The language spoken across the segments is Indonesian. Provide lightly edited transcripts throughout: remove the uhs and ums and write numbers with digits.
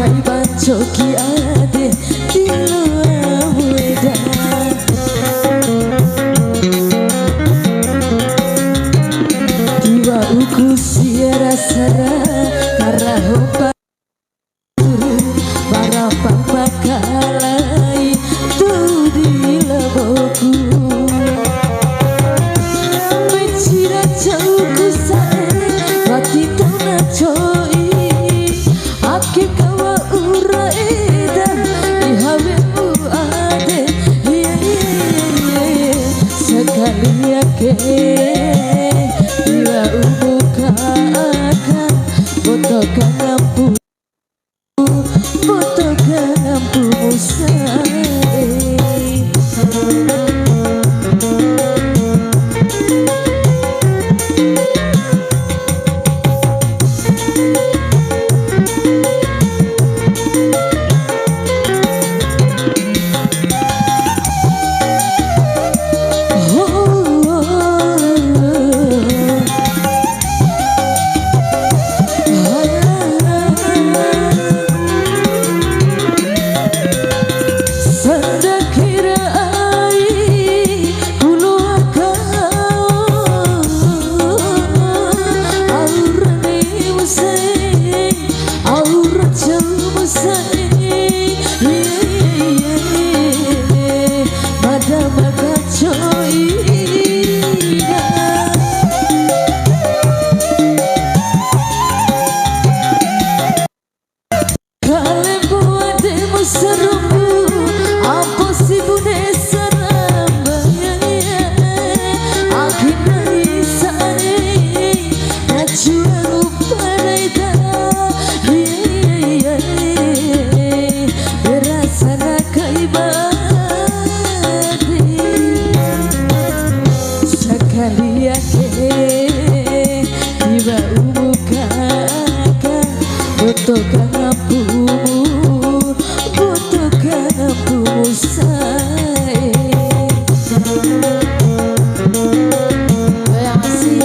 kai bancoki ade tilo weda tiwa uku siara sara karahopa para papakalai tu di leboku mencira jauhku sae bati tona coy ake kawa uraida ihawemu ade sekali ake dia umuka akan botokan lampu botokan lampu musai botokan lampumu, botokan lampumu say. Yang asik.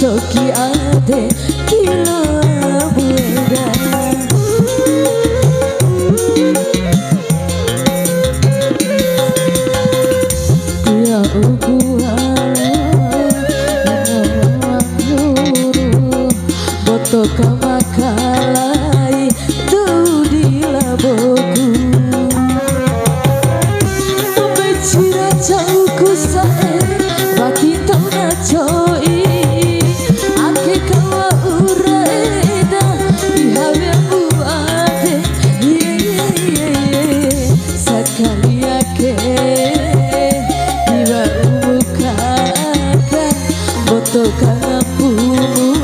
Coki ade kilo bueda dia ukuran boto kamakalai tu di laboku mencira jauhku sae bati tona coy botokan lampumu